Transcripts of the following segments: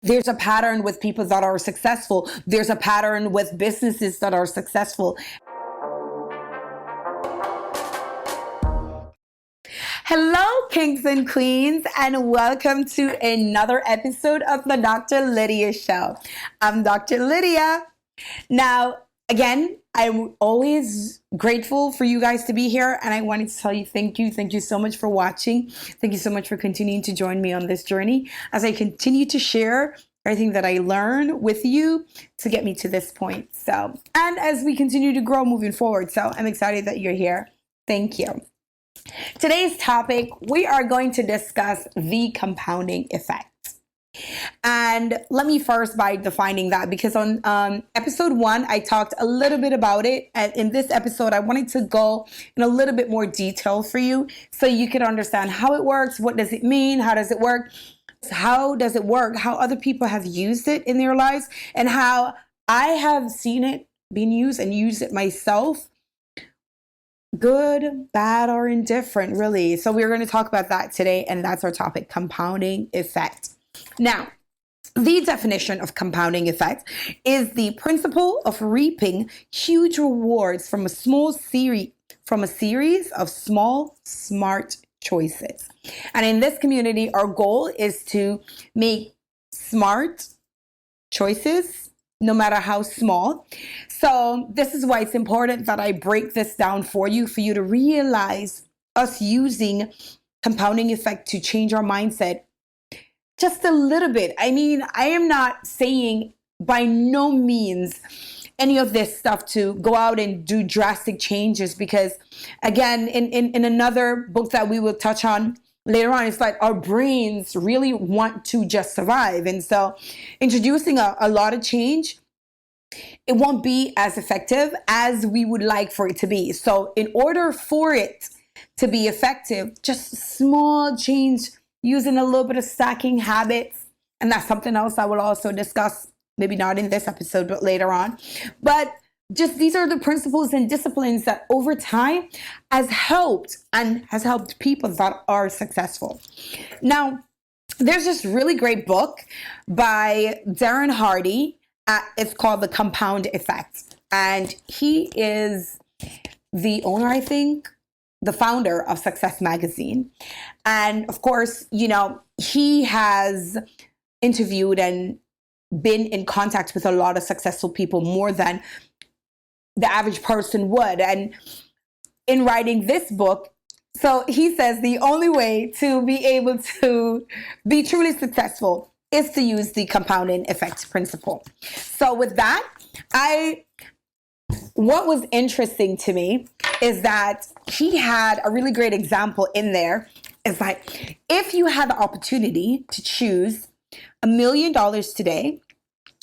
There's a pattern with people that are successful. There's a pattern with businesses that are successful. Hello, kings and queens, and welcome to another episode of the Dr. Lydia Show. I'm Dr. Lydia. Now, again, I'm always grateful for you guys to be here, and I wanted to tell you thank you. Thank you so much for watching. Thank you so much for continuing to join me on this journey as I continue to share everything that I learn with you to get me to this point. So, and as we continue to grow moving forward. So I'm excited that you're here. Thank you. Today's topic, we are going to discuss the compounding effect. And let me first by defining that, because on episode 1, I talked a little bit about it. And in this episode, I wanted to go in a little bit more detail for you so you can understand how it works, what does it mean, how does it work, how does it work, how other people have used it in their lives, and how I have seen it being used and used it myself. Good, bad, or indifferent, really. So we're going to talk about that today, and that's our topic, compounding effect. Now, the definition of compounding effect is the principle of reaping huge rewards from a series of small, smart choices. And in this community, our goal is to make smart choices, no matter how small. So this is why it's important that I break this down for you to realize us using compounding effect to change our mindset just a little bit. I mean, I am not saying by no means any of this stuff to go out and do drastic changes, because again, in another book that we will touch on later on, it's like our brains really want to just survive. And so introducing a lot of change, it won't be as effective as we would like for it to be. So in order for it to be effective, just small change, using a little bit of stacking habits. And that's something else I will also discuss, maybe not in this episode, but later on. But just these are the principles and disciplines that over time has helped people that are successful. Now, there's this really great book by Darren Hardy. It's called The Compound Effect. And he is the owner, I think, the founder of Success Magazine. And of course, you know, he has interviewed and been in contact with a lot of successful people, more than the average person would. And in writing this book, so he says the only way to be able to be truly successful is to use the compounding effect principle. So with that, what was interesting to me is that he had a really great example in there. It's like, if you had the opportunity to choose $1 million today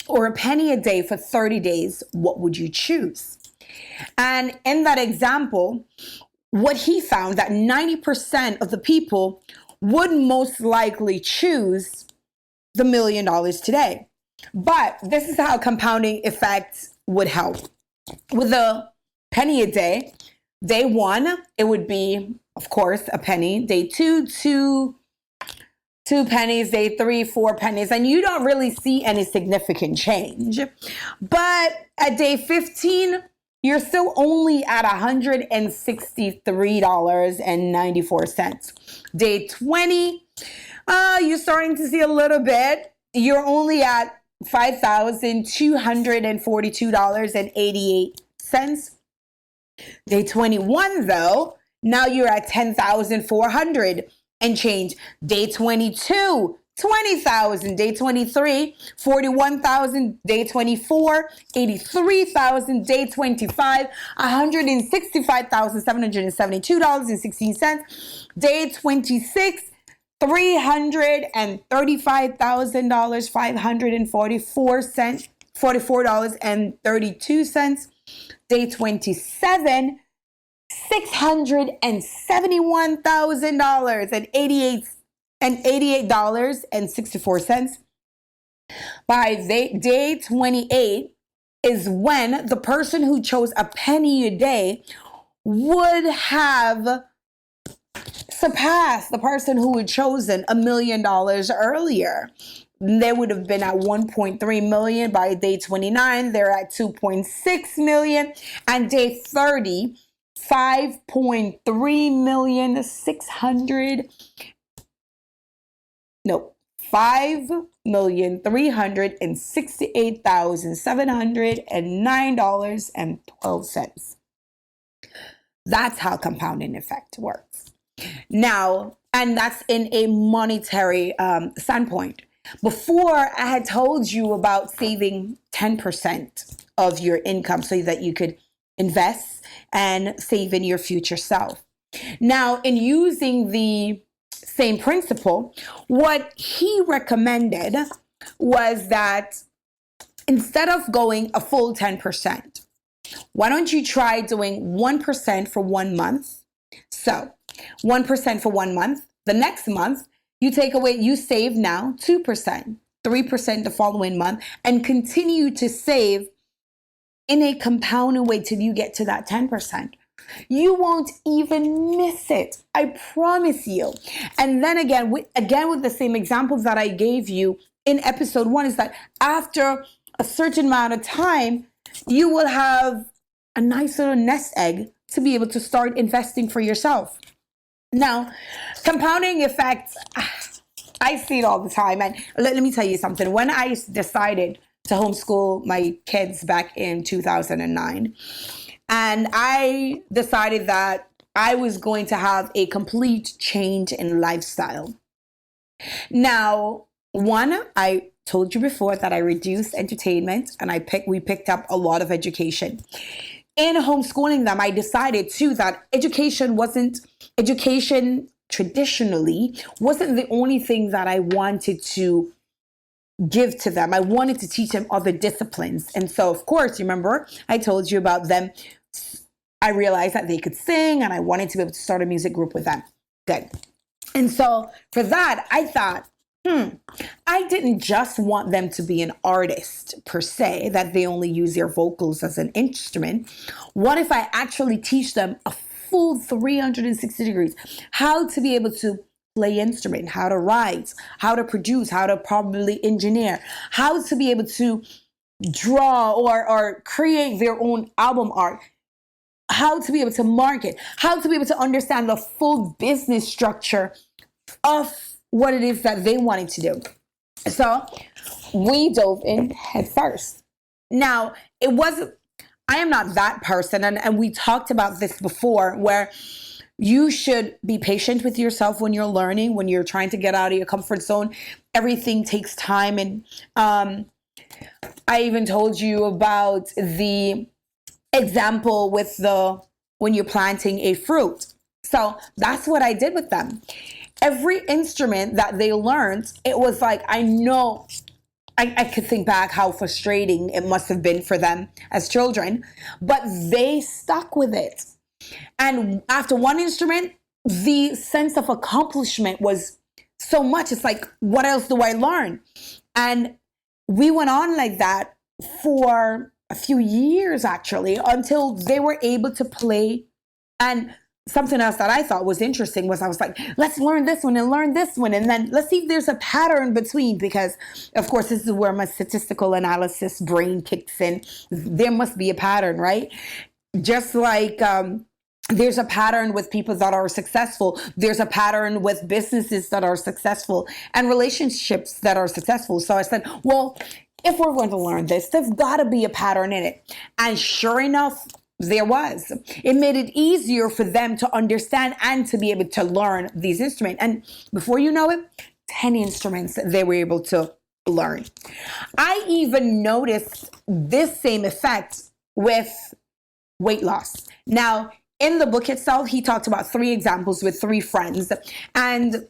or a penny a day for 30 days, what would you choose? And in that example, what he found that 90% of the people would most likely choose the $1 million today. But this is how compounding effect would help. With a penny a day, day 1, it would be, of course, a penny. Day 2, two pennies. Day 3, 4 pennies. And you don't really see any significant change. But at day 15, you're still only at $163.94. Day 20, you're starting to see a little bit. You're only at $5,242.88. Day 21, though, now you're at $10,400 and change. Day 22, $20,000. Day 23, $41,000. Day 24, $83,000. Day 25, $165,772.16. Day 26, $335,544, $44.32. Day 27, $671,088.64. By day 28 is when the person who chose a penny a day would have surpassed the person who had chosen $1 million earlier. they would have been at 1.3 million. By day 29, they're at 2.6 million. And day 30, 5.3 million, 600. No, 5,368,709.12. That's how compounding effect works. Now, and that's in a monetary standpoint. Before, I had told you about saving 10% of your income so that you could invest and save in your future self. Now, in using the same principle, what he recommended was that instead of going a full 10%, why don't you try doing 1% for 1 month? So 1% for 1 month. The next month, you save now 2%, 3% the following month, and continue to save in a compounding way till you get to that 10%. You won't even miss it. I promise you. And then again with the same examples that I gave you in episode 1, is that after a certain amount of time, you will have a nice little nest egg to be able to start investing for yourself. Now, compounding effects, I see it all the time. And let me tell you something. When I decided to homeschool my kids back in 2009, and I decided that I was going to have a complete change in lifestyle. Now, one, I told you before that I reduced entertainment and we picked up a lot of education. In homeschooling them, I decided too that education traditionally wasn't the only thing that I wanted to give to them. I wanted to teach them other disciplines. And so, of course, you remember I told you about them. I realized that they could sing and I wanted to be able to start a music group with them. Good. And so for that, I thought, I didn't just want them to be an artist per se, that they only use their vocals as an instrument. What if I actually teach them a full 360 degrees, how to be able to play instrument, how to write, how to produce, how to probably engineer, how to be able to draw or create their own album art, how to be able to market, how to be able to understand the full business structure of what it is that they wanted to do. So we dove in head first. Now, I am not that person, and we talked about this before, where you should be patient with yourself when you're learning, when you're trying to get out of your comfort zone. Everything takes time. And I even told you about the example with when you're planting a fruit. So that's what I did with them. Every instrument that they learned, it was like, I know, I could think back how frustrating it must have been for them as children, but they stuck with it. And after one instrument, the sense of accomplishment was so much. It's like, what else do I learn? And we went on like that for a few years, actually, until they were able to play. And something else that I thought was interesting was I was like, let's learn this one and learn this one. And then let's see if there's a pattern between, because of course, this is where my statistical analysis brain kicks in. There must be a pattern, right? Just like there's a pattern with people that are successful. There's a pattern with businesses that are successful and relationships that are successful. So I said, well, if we're going to learn this, there's got to be a pattern in it. And sure enough, there was. It made it easier for them to understand and to be able to learn these instruments. And before you know it, 10 instruments they were able to learn. I even noticed this same effect with weight loss. Now, in the book itself, he talked about 3 examples with 3 friends. And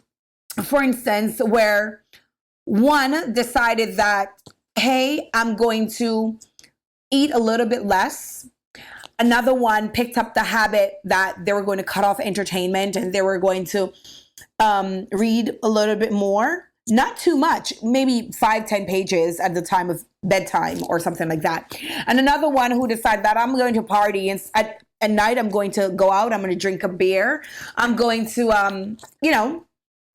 for instance, where one decided that, hey, I'm going to eat a little bit less. Another one picked up the habit that they were going to cut off entertainment and they were going to read a little bit more. Not too much, maybe 5-10 pages at the time of bedtime or something like that. And another one who decided that I'm going to party and at night I'm going to go out, I'm going to drink a beer. I'm going to,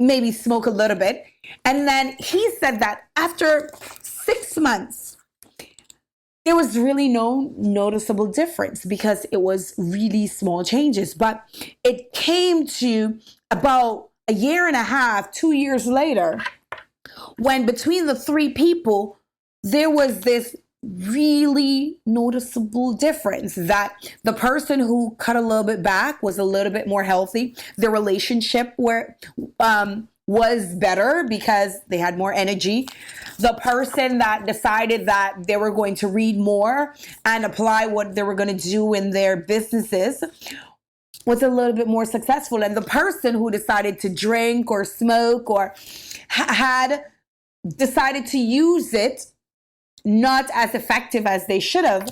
maybe smoke a little bit. And then he said that after 6 months, there was really no noticeable difference because it was really small changes. But it came to about a year and a half, 2 years later, when between the three people, there was this really noticeable difference that the person who cut a little bit back was a little bit more healthy. Their relationship was better because they had more energy. The person that decided that they were going to read more and apply what they were going to do in their businesses was a little bit more successful. And the person who decided to drink or smoke or had decided to use it not as effective as they should have,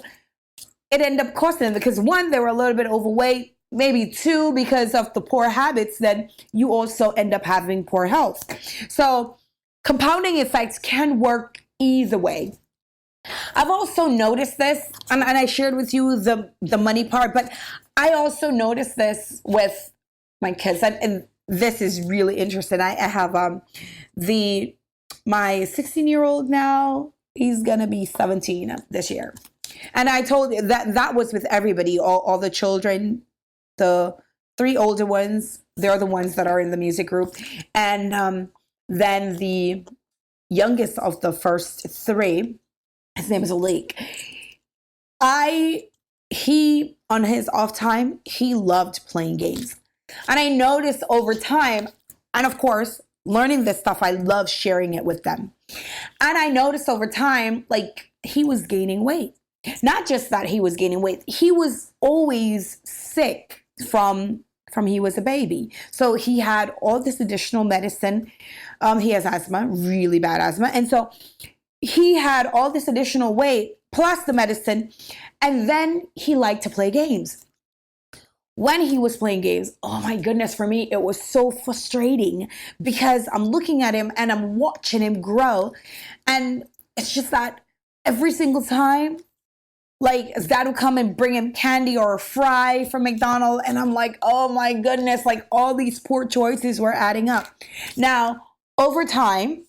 it ended up costing them because one, they were a little bit overweight, maybe two, because of the poor habits, then you also end up having poor health. So compounding effects can work either way. I've also noticed this, and I shared with you the money part, but I also noticed this with my kids, and this is really interesting. I have my 16-year-old now. He's going to be 17 this year. And I told you that was with everybody, all the children, the three older ones, they're the ones that are in the music group. And then the youngest of the first three, his name is Alik. He, on his off time, he loved playing games. And I noticed over time, and of course, learning this stuff, I love sharing it with them. And I noticed over time, like, he was gaining weight. Not just that he was gaining weight, he was always sick from he was a baby. So he had all this additional medicine. He has asthma, really bad asthma. And so he had all this additional weight plus the medicine. And then he liked to play games. When he was playing games, oh my goodness, for me, it was so frustrating because I'm looking at him and I'm watching him grow. And it's just that every single time, like, his dad would come and bring him candy or a fry from McDonald's. And I'm like, oh my goodness, like all these poor choices were adding up. Now, over time,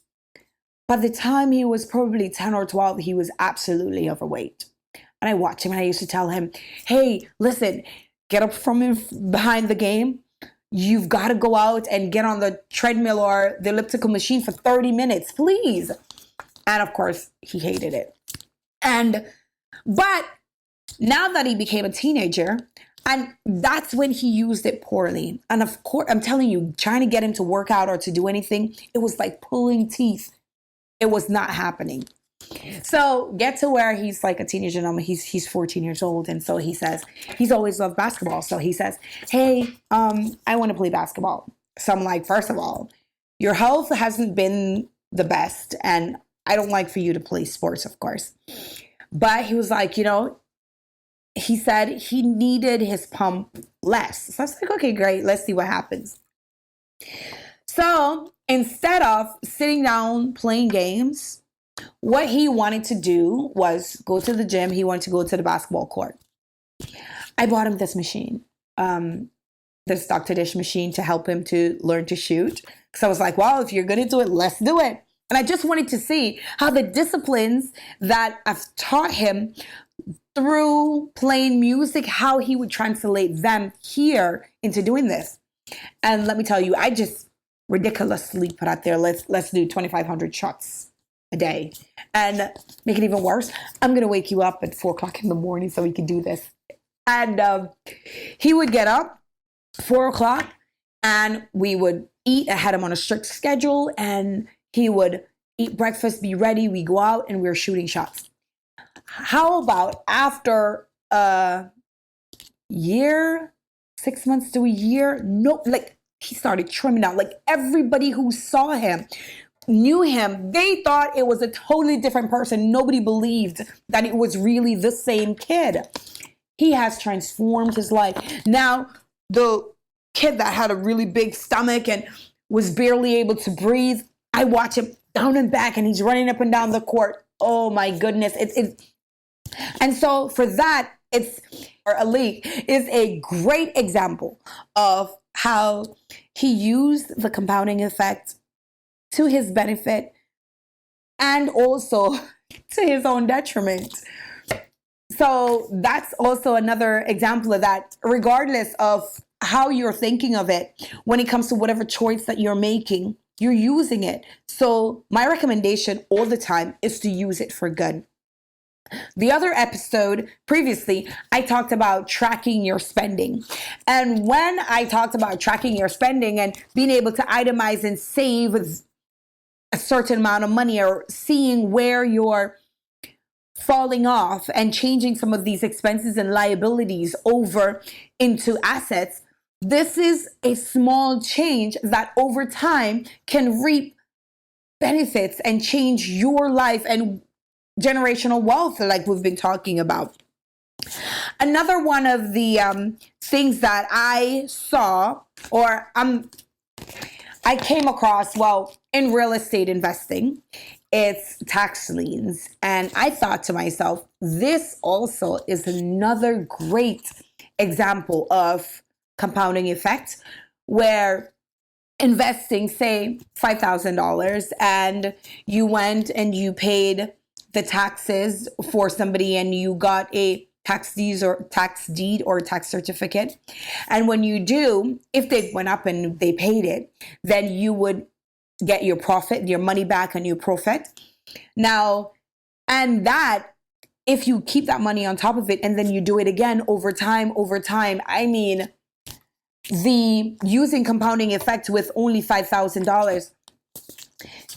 by the time he was probably 10 or 12, he was absolutely overweight. And I watched him and I used to tell him, hey, listen, get up from behind the game. You've got to go out and get on the treadmill or the elliptical machine for 30 minutes, please. And of course, he hated it. But now that he became a teenager, and that's when he used it poorly. And of course, I'm telling you, trying to get him to work out or to do anything, it was like pulling teeth. It was not happening. So get to where he's like a teenager now. He's 14 years old. And so he says, he's always loved basketball. So he says, hey, I want to play basketball. So I'm like, first of all, your health hasn't been the best. And I don't like for you to play sports, of course. But he was like, he said he needed his pump less. So I was like, okay, great. Let's see what happens. So instead of sitting down playing games, what he wanted to do was go to the gym. He wanted to go to the basketball court. I bought him this machine, this Dr. Dish machine to help him to learn to shoot. So I was like, well, if you're going to do it, let's do it. And I just wanted to see how the disciplines that I've taught him through playing music, how he would translate them here into doing this. And let me tell you, I just ridiculously put out there, let's do 2,500 shots a day. And make it even worse, I'm going to wake you up at 4 o'clock in the morning so we can do this. And he would get up 4 o'clock and we would eat. I had him on a strict schedule and he would eat breakfast, be ready. We go out and we're shooting shots. How about after a year, 6 months to a year? No, like he started trimming out. Like everybody who saw him, knew him, they thought it was a totally different person. Nobody believed that it was really the same kid. He has transformed his life. Now, the kid that had a really big stomach and was barely able to breathe, I watch him down and back and he's running up and down the court. Oh my goodness. And so for that, Alik is a great example of how he used the compounding effect to his benefit and also to his own detriment. So that's also another example of that, regardless of how you're thinking of it, when it comes to whatever choice that you're making, you're using it. So my recommendation all the time is to use it for good. The other episode previously, I talked about tracking your spending. And when I talked about tracking your spending and being able to itemize and save a certain amount of money, or seeing where you're falling off and changing some of these expenses and liabilities over into assets, this is a small change that over time can reap benefits and change your life and generational wealth, like we've been talking about. Another one of the things that I saw, or I came across, well, in real estate investing, it's tax liens. And I thought to myself, this also is another great example of compounding effect, where investing, say, $5,000, and you went and you paid the taxes for somebody and you got a tax deed or tax certificate. And when you do, if they went up and they paid it, then you would get your profit, your money back and your profit. Now, and that, if you keep that money on top of it and then you do it again over time, I mean, the using compounding effect with only $5,000,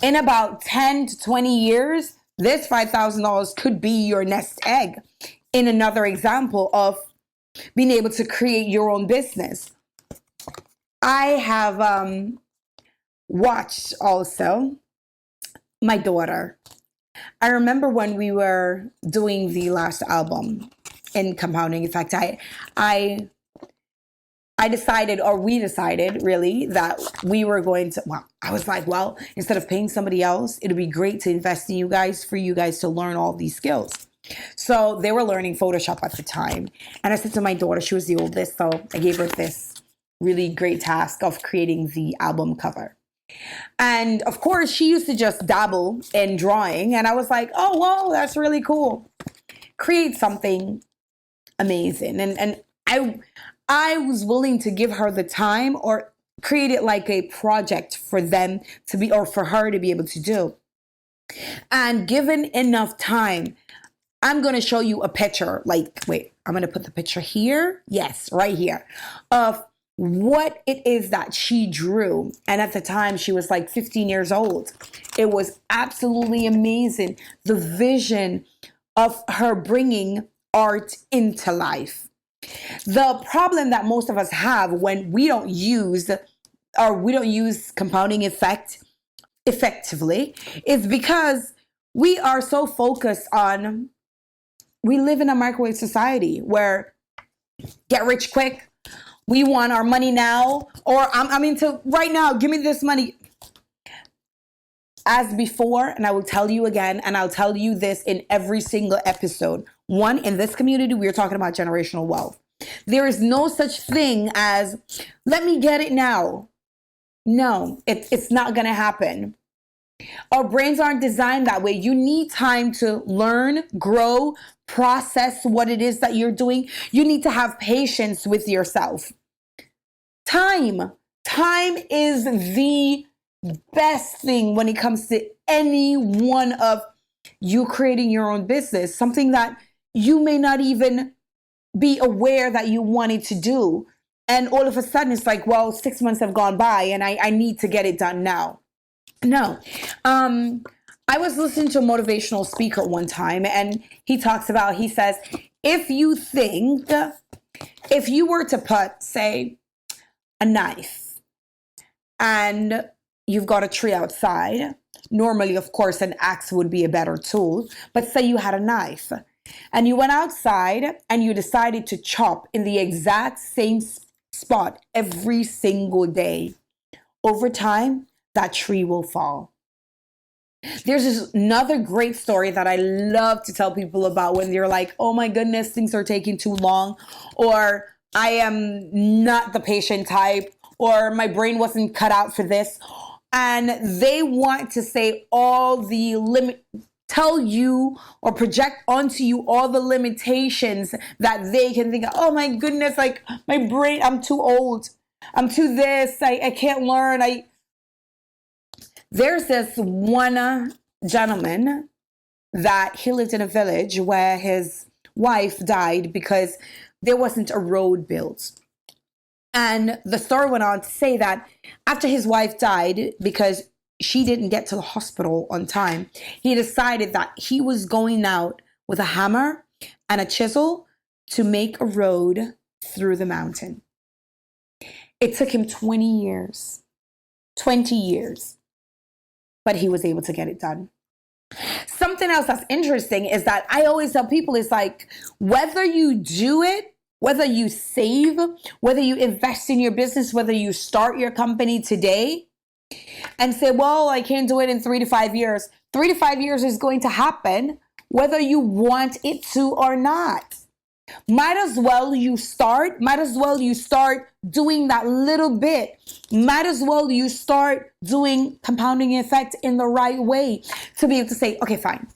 in about 10 to 20 years, this $5,000 could be your nest egg. In another example of being able to create your own business. I have watched also my daughter. I remember when we were doing the last album in Compounding Effect, I decided, or we decided really, that we were going to, well, I was like, well, instead of paying somebody else, it'd be great to invest in you guys, for you guys to learn all these skills. So they were learning Photoshop at the time. And I said to my daughter, she was the oldest, so I gave her this really great task of creating the album cover. And of course, she used to just dabble in drawing. And I was like, oh, whoa, that's really cool. Create something amazing. And I was willing to give her the time, or create it like a project for them to be, or for her to be able to do. And given enough time, I'm going to show you a picture. Like, wait, I'm going to put the picture here. Yes, right here. Of what it is that she drew. And at the time, she was like 15 years old. It was absolutely amazing. The vision of her bringing art into life. The problem that most of us have when we don't use compounding effect effectively is because we are so focused on, we live in a microwave society where get rich quick. We want our money now, or to right now, give me this money. As before, and I will tell you again, and I'll tell you this in every single episode. One, in this community, we are talking about generational wealth. There is no such thing as, let me get it now. No, it's not going to happen. Our brains aren't designed that way. You need time to learn, grow, process what it is that you're doing. You need to have patience with yourself. Time is the best thing when it comes to any one of you creating your own business, something that you may not even be aware that you wanted to do. And all of a sudden it's like, well, 6 months have gone by and I need to get it done now. No. I was listening to a motivational speaker one time, and he says, if you were to put, say, a knife, and you've got a tree outside, normally, of course, an axe would be a better tool, but say you had a knife, and you went outside and you decided to chop in the exact same spot every single day. Over time, that tree will fall. There's this another great story that I love to tell people about when they're like, oh my goodness, things are taking too long, or I am not the patient type, or my brain wasn't cut out for this. And they want to say all the tell you or project onto you all the limitations that they can think of. Oh my goodness, like my brain, I'm too old. I'm too this. I can't learn. There's this one gentleman that he lived in a village where his wife died because there wasn't a road built. And the story went on to say that after his wife died, because she didn't get to the hospital on time, he decided that he was going out with a hammer and a chisel to make a road through the mountain. It took him 20 years, but he was able to get it done. Something else that's interesting is that I always tell people is like, whether you do it, whether you save, whether you invest in your business, whether you start your company today and say, well, I can't do it in 3 to 5 years. 3 to 5 years is going to happen whether you want it to or not. Might as well you start doing that little bit. Might as well you start doing compounding effect in the right way to be able to say, okay, fine.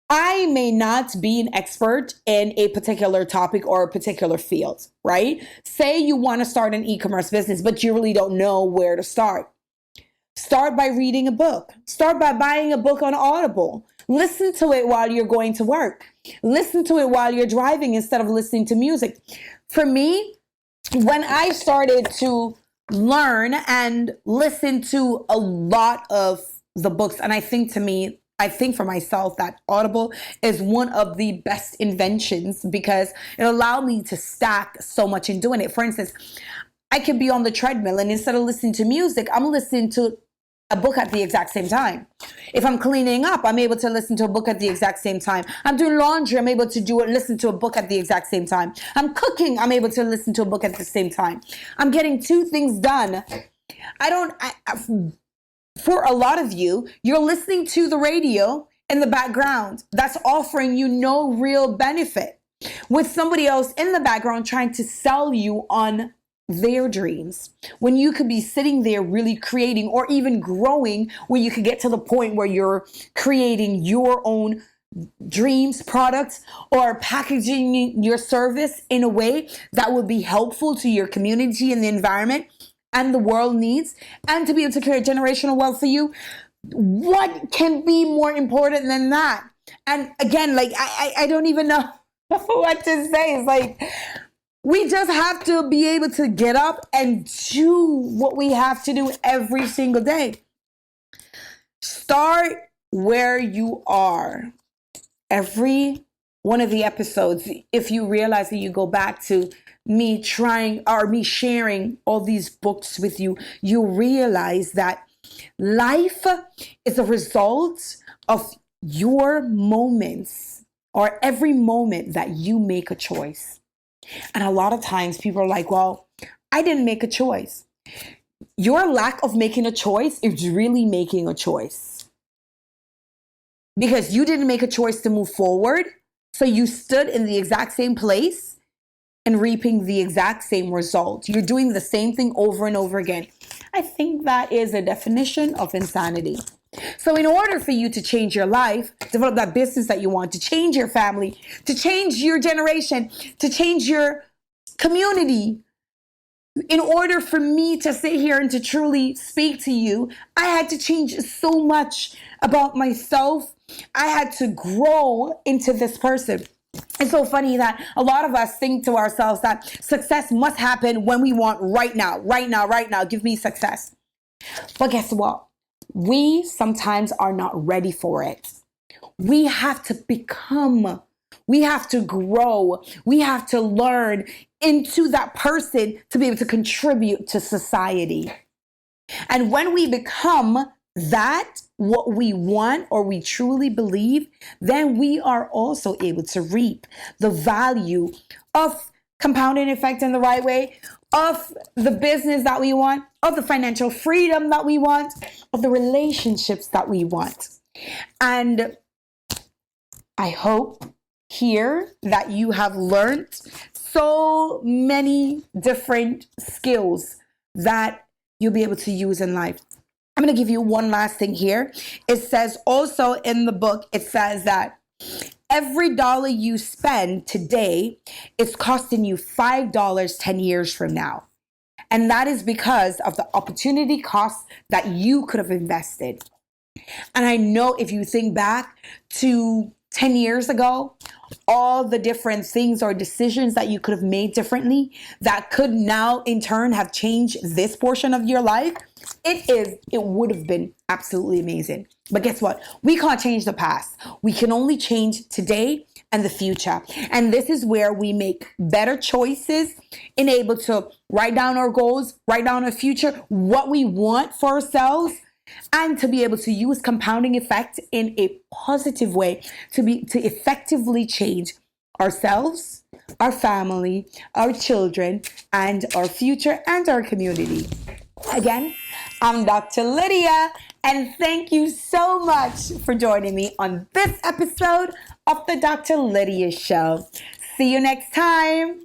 I may not be an expert in a particular topic or a particular field, right? Say you want to start an e-commerce business, but you really don't know where to start. Start by reading a book. Start by buying a book on Audible. Listen to it while you're going to work. Listen to it while you're driving instead of listening to music. For me, when I started to learn and listen to a lot of the books, and I think for myself that Audible is one of the best inventions because it allowed me to stack so much in doing it. For instance, I could be on the treadmill and instead of listening to music, I'm listening to a book at the exact same time. If I'm cleaning up, I'm able to listen to a book at the exact same time. I'm doing laundry, I'm able to listen to a book at the exact same time. I'm cooking, I'm able to listen to a book at the same time. I'm getting two things done. For a lot of you, you're listening to the radio in the background that's offering you no real benefit, with somebody else in the background trying to sell you on their dreams, when you could be sitting there really creating or even growing, where you could get to the point where you're creating your own dreams, products, or packaging your service in a way that would be helpful to your community and the environment and the world needs, and to be able to create generational wealth for you. What can be more important than that? And again, like, I don't even know what to say. It's like, we just have to be able to get up and do what we have to do every single day. Start where you are. Every one of the episodes, if you realize that you go back to me sharing all these books with you, you realize that life is a result of your moments, or every moment that you make a choice. And a lot of times people are like, well, I didn't make a choice. Your lack of making a choice is really making a choice. Because you didn't make a choice to move forward. So you stood in the exact same place and reaping the exact same result. You're doing the same thing over and over again. I think that is a definition of insanity. So in order for you to change your life, develop that business that you want, to change your family, to change your generation, to change your community, in order for me to sit here and to truly speak to you, I had to change so much about myself. I had to grow into this person. It's so funny that a lot of us think to ourselves that success must happen when we want right now, give me success. But guess what? We sometimes are not ready for it. We have to become, we have to grow, we have to learn into that person to be able to contribute to society. And when we become that, what we want or we truly believe, then we are also able to reap the value of compounding effect in the right way, of the business that we want, of the financial freedom that we want, of the relationships that we want. And I hope here that you have learned so many different skills that you'll be able to use in life. I'm going to give you one last thing here. It says also in the book, it says that every dollar you spend today is costing you $5 10 years from now. And that is because of the opportunity costs that you could have invested. And I know if you think back to 10 years ago, all the different things or decisions that you could have made differently that could now in turn have changed this portion of your life, it would have been absolutely amazing. But guess what? We can't change the past. We can only change today and the future. And this is where we make better choices and able to write down our goals, write down our future, what we want for ourselves, and to be able to use compounding effect in a positive way to effectively change ourselves, our family, our children, and our future and our community. Again, I'm Dr. Lydia, and thank you so much for joining me on this episode of the Dr. Lydia Show. See you next time.